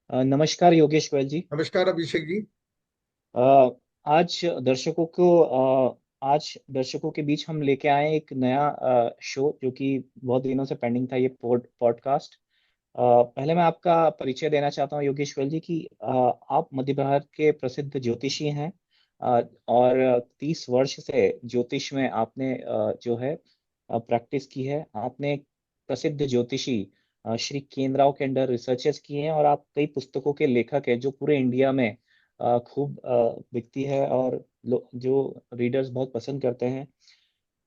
नमस्कार योगेश गोयल जी। नमस्कार अभिषेक जी। अ, आज दर्शकों को आज दर्शकों के बीच हम लेके आए हैं एक नया शो जो कि बहुत दिनों से पेंडिंग था, ये पॉडकास्ट। पहले मैं आपका परिचय देना चाहता हूँ योगेश गोयल जी कि आप मध्य भारत के प्रसिद्ध ज्योतिषी हैं। और 30 वर्ष से ज्योतिष में आपने जो है प्रैक्टिस की है। आपने एक प्रसिद्ध ज्योतिषी श्री केंद्राव के अंडर रिसर्चेस किए हैं, और आप कई पुस्तकों के लेखक हैं जो पूरे इंडिया में खूब बिकती है, और जो रीडर्स बहुत पसंद करते हैं।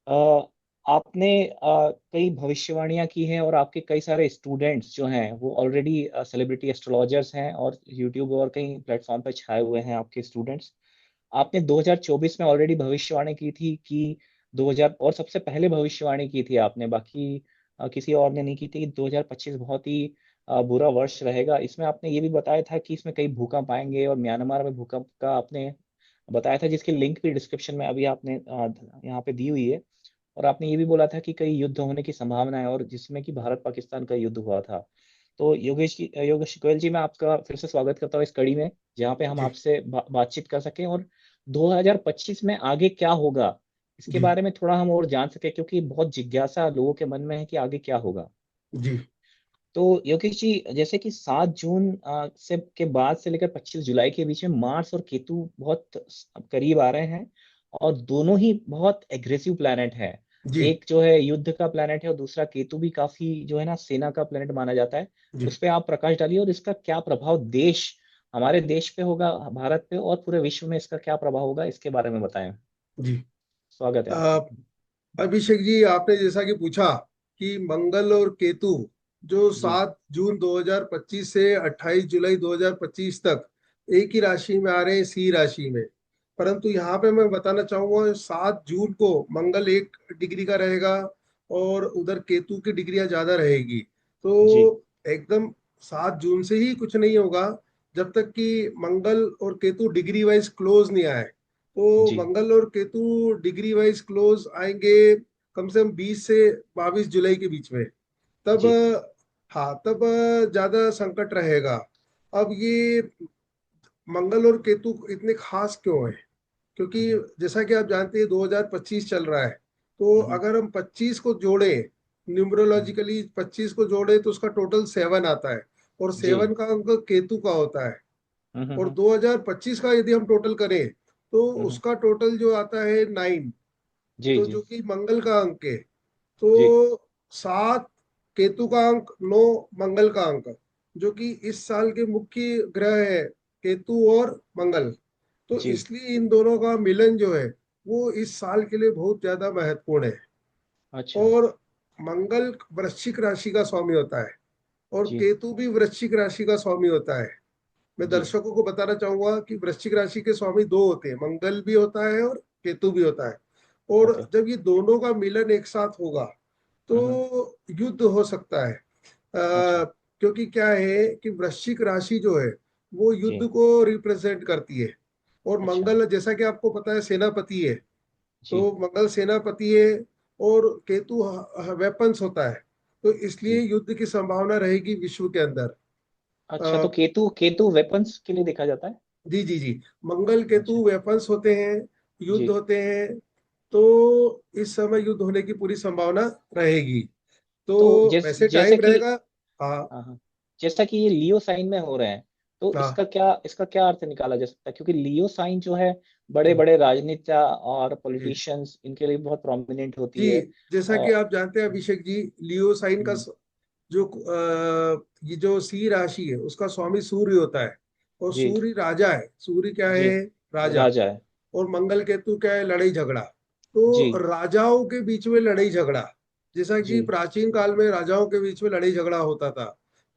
अ, आपने कई भविष्यवाणियां की हैं, और आपके कई सारे स्टूडेंट्स जो हैं वो ऑलरेडी सेलिब्रिटी एस्ट्रोलॉजर्स हैं, और यूट्यूब और कई प्लेटफॉर्म पर छाए हुए हैं आपके स्टूडेंट्स। आपने 2024 में ऑलरेडी भविष्यवाणी की थी कि 2000, और सबसे पहले भविष्यवाणी की थी आपने, बाकी किसी और ने नहीं की थी कि 2025 बहुत ही बुरा वर्ष रहेगा। इसमें आपने ये भी बताया था कि इसमें कई भूकंप आएंगे, और म्यांमार में भूकंप का आपने बताया था, जिसकी लिंक भी डिस्क्रिप्शन में अभी आपने यहाँ पे दी हुई है। और आपने ये भी बोला था कि कई युद्ध होने की संभावना है, और जिसमें कि भारत पाकिस्तान का युद्ध हुआ था। तो योगेश गोयल जी, मैं आपका फिर से स्वागत करता हूँ इस कड़ी में, जहाँ पे हम जी आपसे बातचीत कर सकें, और 2025 में आगे क्या होगा इसके जी बारे में थोड़ा हम और जान सके, क्योंकि बहुत जिज्ञासा लोगों के मन में है कि आगे क्या होगा। जी तो योगेश जी, जैसे कि 7 जून से के बाद से लेकर 25 जुलाई के बीच में मार्स और केतु बहुत करीब आ रहे हैं, और दोनों ही बहुत एग्रेसिव प्लैनेट है। जी एक जो है युद्ध का प्लैनेट है, और दूसरा केतु भी काफी जो है ना सेना का प्लैनेट माना जाता है। जी उस पे आप प्रकाश डालिए, और इसका क्या प्रभाव हमारे देश पे होगा, भारत पे और पूरे विश्व में इसका क्या प्रभाव होगा, इसके बारे में बताएं। जी स्वागत है अ, आपका। अभिषेक जी, आपने जैसा कि पूछा कि मंगल और केतु जो जी 7 जून 2025 से 28 जुलाई 2025 तक एक ही राशि में आ रहे हैं, सी राशि में। परंतु यहाँ पे मैं बताना चाहूंगा, 7 जून को मंगल 1 डिग्री का रहेगा और उधर केतु की डिग्रियां ज्यादा रहेगी। जी तो एकदम 7 जून से ही कुछ नहीं होगा जब तक कि मंगल और केतु डिग्री वाइज क्लोज नहीं आए। तो जी मंगल और केतु डिग्री वाइज क्लोज आएंगे कम से कम 20 से 22 जुलाई के बीच में। तब जी हाँ, तब ज्यादा संकट रहेगा। अब ये मंगल और केतु इतने खास क्यों है? क्योंकि हम्म, जैसा कि आप जानते हैं 2025 चल रहा है। तो हम्म, अगर हम 25 को जोड़े, हम्म, न्यूमरोलॉजिकली 25 को जोड़े तो उसका टोटल 7 आता है। और जी 7 का अंक केतु का होता है। हम्म, और 2025 का यदि हम टोटल करें तो हम्म, उसका टोटल जो आता है 9। जी तो जी जो कि मंगल का अंक है। जी तो 7 केतु का अंक, 9 मंगल का अंक, जो कि इस साल के मुख्य ग्रह है, केतु और मंगल। तो जी। इसलिए इन दोनों का मिलन जो है वो इस साल के लिए बहुत ज्यादा महत्वपूर्ण है। अच्छा। और मंगल वृश्चिक राशि का स्वामी होता है और जी केतु भी वृश्चिक राशि का स्वामी होता है। मैं जी दर्शकों को बताना चाहूंगा कि वृश्चिक राशि के स्वामी दो होते हैं, मंगल भी होता है और केतु भी होता है। और ओके। जब ये दोनों का मिलन एक साथ होगा हम्म। तो युद्ध हो सकता है। अच्छा। क्योंकि क्या है कि वृश्चिक राशि जो है वो जी। युद्ध को रिप्रेजेंट करती है। और अच्छा। मंगल जैसा कि आपको पता है सेनापति है। जी। तो मंगल सेनापति है और केतु वेपन्स होता है। तो इसलिए जी। युद्ध की संभावना रहेगी विश्व के अंदर। अच्छा, तो केतु केतु वेपन्स के लिए देखा जाता है। जी जी जी, मंगल केतु अच्छा। वेपन्स होते हैं, युद्ध जी। होते हैं। तो इस समय युद्ध होने की पूरी संभावना रहेगी। तो तो वैसे जैसे टाइम कि रहेगा। हाँ हाँ हाँ, जैसा कि ये लियो साइन में हो रहे हैं, तो हाँ। इसका क्या अर्थ निकाला जा सकता है, क्योंकि लियो साइन जो है बड़े बड़े राजनेता और जी पॉलिटिशियंस इनके लिए बहुत प्रोमिनेंट होती जी, है। जैसा कि और आप जानते हैं अभिषेक जी, लियो साइन का हम्म, जो ये जो सी राशि है उसका स्वामी सूर्य होता है। और जी सूर्य राजा है। सूर्य क्या जी, है? राजा। राजा है। और मंगल केतु क्या है? लड़ाई झगड़ा। जी तो राजाओं के बीच में लड़ाई झगड़ा, जैसा कि जी प्राचीन काल में राजाओं के बीच में लड़ाई झगड़ा होता था।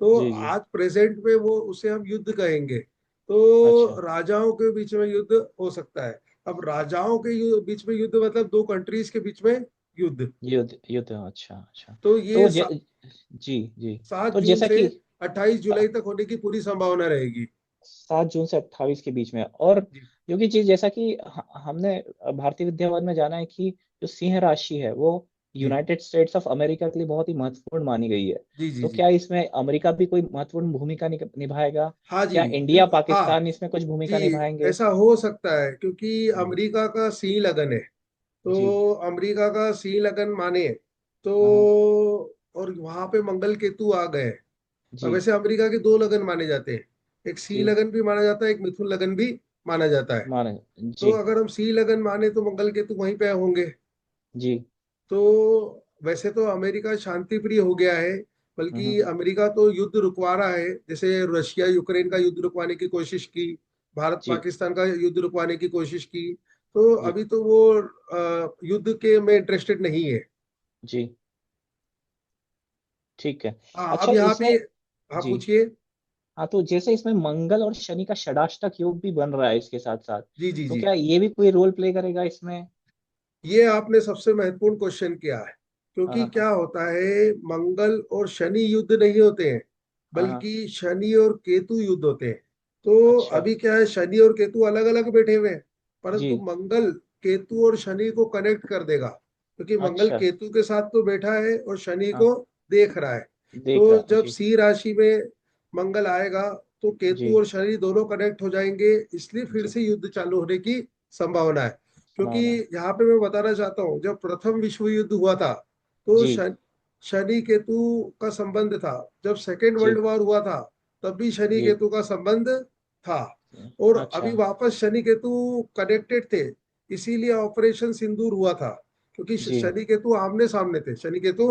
तो जी जी। आज प्रेजेंट में वो उसे हम युद्ध कहेंगे। तो अच्छा। राजाओं के बीच में युद्ध हो सकता है। अब राजाओं के बीच में युद्ध मतलब दो कंट्रीज के बीच में युद्ध। युद्ध युद्ध, अच्छा अच्छा। तो तो ये जी जी। 7 तो जून जैसा से कि 28 अ, जुलाई तक होने की पूरी संभावना रहेगी। 7 जून से 28 के बीच में, और जी क्योंकि जी जैसा कि हमने भारतीय विद्यावन में जाना है कि जो सिंह राशि है वो जी यूनाइटेड स्टेट्स ऑफ अमेरिका के लिए बहुत ही महत्वपूर्ण मानी गई है। जी जी तो जी। क्या इसमें अमेरिका भी कोई महत्वपूर्ण भूमिका निभाएगा? हाँ जी क्या इंडिया बिल्कुल, हाँ पाकिस्तान इसमें कुछ भूमिका जी, निभाएंगे? ऐसा हो सकता है क्योंकि जी अमेरिका का सी लगन है। जी। तो अमेरिका का सी लगन माने तो, हाँ हाँ, और वहां पे मंगल केतु आ गए। और जी वैसे अमेरिका के दो लगन माने जाते हैं, एक सी जी। लगन भी माना जाता है, एक मिथुन लगन भी माना जाता है। माने। तो जी अगर हम सी लगन माने तो मंगल केतु वहीं पे होंगे। जी तो वैसे तो अमेरिका शांति प्रिय हो गया है, बल्कि हम्म, अमेरिका तो युद्ध रुकवा रहा है। जैसे रशिया यूक्रेन का युद्ध रुकवाने की कोशिश की, भारत जी पाकिस्तान का युद्ध रुकवाने की कोशिश की। तो जी अभी तो वो युद्ध के में इंटरेस्टेड नहीं है। जी। ठीक है। हाँ, अच्छा अब यहाँ इसमें। पे, हाँ जी। पूछिए। हाँ, तो जैसे इसमें मंगल और शनि का षडाष्टक योग भी बन रहा है इसके साथ साथ, जी जी तो जी, क्या ये भी कोई रोल प्ले करेगा इसमें? ये आपने सबसे महत्वपूर्ण क्वेश्चन किया है। हाँ क्योंकि हाँ क्या होता है, मंगल और शनि युद्ध नहीं होते हैं, हाँ हाँ। बल्कि शनि और केतु युद्ध होते हैं। तो अच्छा। अभी क्या है, शनि और केतु अलग अलग बैठे हुए हैं, परंतु जी। मंगल केतु और शनि को कनेक्ट कर देगा। क्योंकि मंगल अच्छा। केतु के साथ तो बैठा है और शनि हाँ, को देख रहा है। देख तो रहा है जब जी। सी राशि में मंगल आएगा तो केतु जी और शनि दोनों कनेक्ट हो जाएंगे, इसलिए फिर जी। से युद्ध चालू होने की संभावना है। क्योंकि संभावना है। यहाँ पे मैं बताना चाहता हूँ, जब प्रथम विश्व युद्ध हुआ था तो जी शनि केतु का संबंध था। जब सेकेंड वर्ल्ड जी वॉर हुआ था तब भी शनि जी। केतु का संबंध था। और अच्छा। अभी वापस शनि केतु कनेक्टेड थे, इसीलिए ऑपरेशन सिंदूर हुआ था। क्योंकि जी। शनि केतु आमने सामने थे, शनि केतु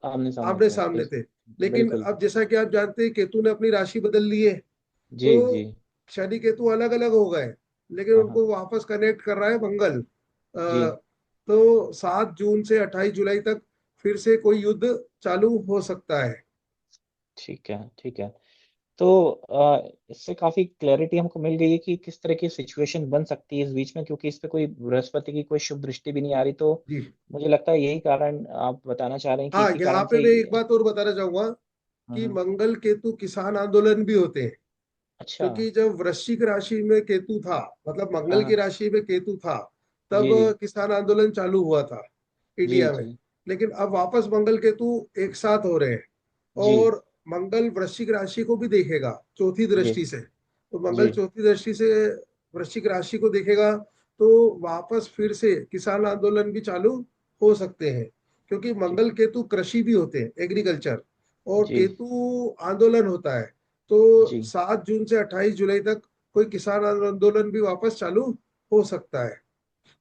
आमने सामने आमने थे सामने थे। लेकिन बिल्कुल। अब जैसा कि आप जानते हैं, केतु ने अपनी राशि बदल ली है। जी तो जी। शनि केतु अलग अलग हो गए, लेकिन हाँ हाँ। उनको वापस कनेक्ट कर रहा है मंगल। जी। तो 7 जून से 28 जुलाई तक फिर से कोई युद्ध चालू हो सकता है। ठीक है ठीक है। तो इससे काफी क्लैरिटी हमको मिल गई है कि किस तरह की सिचुएशन बन सकती है इस बीच में, क्योंकि इस पे कोई बृहस्पति की कोई शुभ दृष्टि भी नहीं आ रही। तो जी मुझे लगता है यही कारण आप बताना चाह रहे हैं कि हाँ, इसी यहाँ कारण पे से मैं एक बात और बताना चाहूंगा कि हम्म। मंगल केतु किसान आंदोलन भी होते हैं। अच्छा। क्योंकि जब वृश्चिक राशि में केतु था, मतलब हाँ मंगल की हाँ। राशि में केतु था, तब जी जी किसान आंदोलन चालू हुआ था जी इंडिया में। जी लेकिन अब वापस मंगल केतु एक साथ हो रहे हैं। जी और मंगल वृश्चिक राशि को भी देखेगा चौथी जी दृष्टि से। तो मंगल जी। चौथी दृष्टि से वृश्चिक राशि को देखेगा, तो वापस फिर से किसान आंदोलन भी चालू हो सकते हैं। क्योंकि जी मंगल केतु कृषि भी होते हैं, एग्रीकल्चर, और जी केतु आंदोलन होता है। तो जी 7 जून से 28 जुलाई तक कोई किसान आंदोलन भी वापस चालू हो सकता है।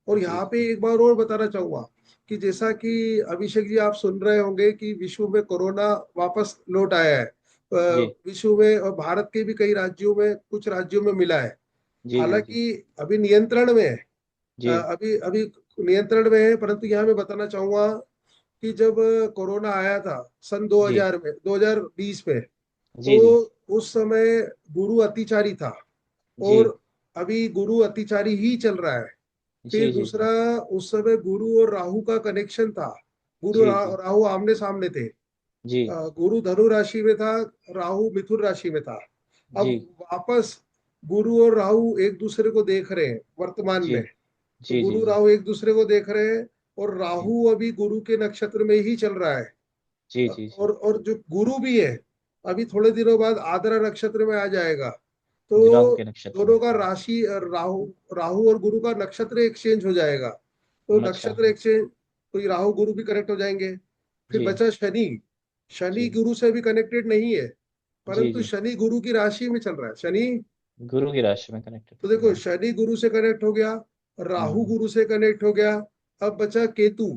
और जी यहाँ पे एक बार और बताना चाहूंगा कि जैसा कि अभिषेक जी आप सुन रहे होंगे कि विश्व में कोरोना वापस लौट आया है। जी विश्व में और भारत के भी कई राज्यों में, कुछ राज्यों में मिला है। जी जी जी हालांकि अभी नियंत्रण में है। जी अभी अभी नियंत्रण में है, परंतु यहाँ मैं बताना चाहूंगा कि जब कोरोना आया था सन जी 2000 में, 2020 में, जी जी तो उस समय गुरु अतिचारी था। जी और अभी गुरु अतिचारी ही चल रहा है। फिर जी जी दूसरा, उस समय गुरु और राहु का कनेक्शन था। गुरु जी जी राहु आमने सामने थे। जी गुरु धनु राशि में था, राहु मिथुन राशि में था। अब जी वापस गुरु और राहु एक दूसरे को देख रहे हैं वर्तमान जी में। तो जी जी गुरु जी राहु एक दूसरे को देख रहे हैं, और जी राहु अभी गुरु के नक्षत्र में ही चल रहा है। जी जी जी। और जो गुरु भी है, अभी थोड़े दिनों बाद आद्रा नक्षत्र में आ जाएगा। जी, राहु तो के नक्षत्र में। दोनों का राशि, राहु राहु और गुरु का नक्षत्र एक्सचेंज हो जाएगा। तो अच्छा। नक्षत्र एक्सचेंज, तो ये राहु गुरु भी कनेक्ट हो जाएंगे। फिर जी बचा शनि। शनि जी गुरु से भी कनेक्टेड नहीं है, जी परंतु जी। शनि गुरु की राशि में चल रहा है। शनि, गुरु की राशि में कनेक्टेड तो हो देखो, रहा है। शनि गुरु से कनेक्ट हो गया, राहु हम्म। गुरु से कनेक्ट हो गया। अब बचा केतु।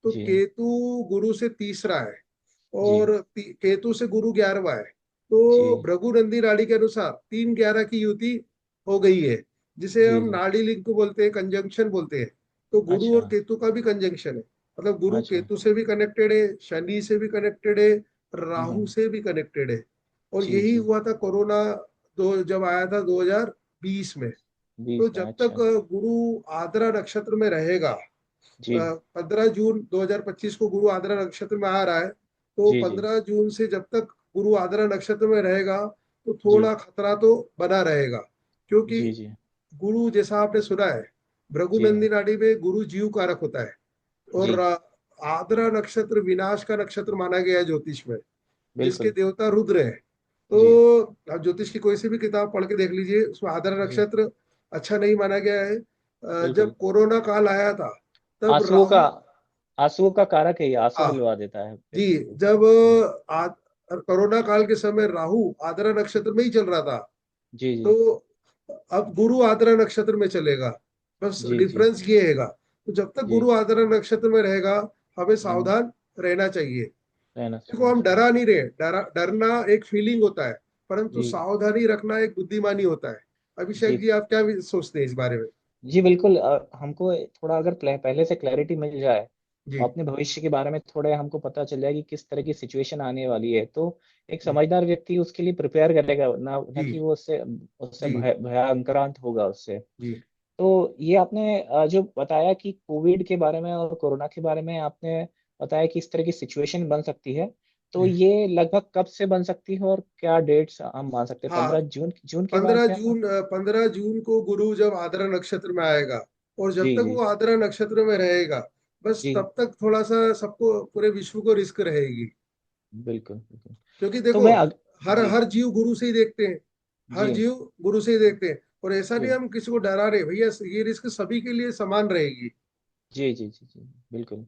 तो जी केतु गुरु से तीसरा है, जी और केतु से गुरु 11वां है। तो जी भृगु नंदी नाड़ी के अनुसार 3-11 की युति हो गई है, जिसे जी हम जी। नाड़ी लिंक बोलते हैं, कंजंक्शन बोलते हैं। तो गुरु अच्छा और केतु का भी कंजंक्शन है। मतलब गुरु अच्छा। केतु से भी कनेक्टेड है, शनि से भी कनेक्टेड है, राहु हम्म। से भी कनेक्टेड है। और जी यही जी। हुआ था कोरोना, दो जब आया था 2020 में। तो 20 में। जब तक अच्छा। गुरु आद्रा नक्षत्र में रहेगा, जी 15 जून 2025 को गुरु आद्रा नक्षत्र में आ रहा है, तो जी जी 15 जून से जब तक गुरु आद्रा नक्षत्र में रहेगा, तो जी थोड़ा खतरा तो बना रहेगा। क्योंकि जी जी गुरु, जैसा आपने सुना है, जी भृगुनंदी नाड़ी में गुरु जीव कारक होता है, और जी आद्रा नक्षत्र विनाश का नक्षत्र माना गया है ज्योतिष में, जिसके बिल्कुल। देवता रुद्र है। जी तो आप ज्योतिष की कोई सी भी किताब पढ़ के देख लीजिए, उसमें आद्रा जी। नक्षत्र अच्छा नहीं माना गया है। बिल्कुल। जब कोरोना काल आया था तब आंसुओं का, राहु, आंसुओं का कारक है ये, आंसू हाँ दिलवा देता है जी, व्यक्ति को। जब कोरोना काल के समय राहु आद्रा नक्षत्र में ही चल रहा था, जी जी तो अब गुरु आद्रा नक्षत्र में चलेगा। बस जी जी डिफरेंस ये हैगा। तो जब तक जी। गुरु आद्रा नक्षत्र में रहेगा, हमें हम्म, सावधान रहना चाहिए। रहना देखो, रहना हम चाहिए। डरा नहीं रहे, डरना एक फीलिंग होता है, परंतु जी सावधानी रखना एक बुद्धिमानी होता है। अभिषेक जी जी, आप क्या सोचते हैं इस बारे में? जी। बिल्कुल। हमको थोड़ा अगर पहले से क्लैरिटी मिल जाए, जी अपने भविष्य के बारे में थोड़ा हमको पता चल जाए कि किस तरह की सिचुएशन आने वाली है, तो एक जी समझदार व्यक्ति उसके लिए प्रिपेयर करेगा, ना ना जी कि वो उससे उससे जी भयांक्रांत होगा उससे। जी तो ये आपने जो बताया कि कोविड के बारे में और कोरोना के बारे में आपने बताया कि इस तरह की सिचुएशन बन सकती है, तो जी। ये लगभग कब से बन सकती है और क्या डेट्स हम मान सकते हैं? हाँ, 15 जून, जून के बाद पंद्रह क्या? जून 15 जून को गुरु जब आद्रा नक्षत्र में आएगा, और जब जी तक जी वो आद्रा नक्षत्र में रहेगा, बस जी। तब तक थोड़ा सा सबको, पूरे विश्व को रिस्क रहेगी। बिल्कुल बिल्कुल। क्योंकि तो देखो, मैं हर जी हर जीव गुरु से ही देखते हैं, हर जी जीव गुरु से ही देखते हैं। और ऐसा नहीं जी हम किसी को डरा रहे भैया, ये रिस्क सभी के लिए समान रहेगी। जी जी जी जी। बिल्कुल।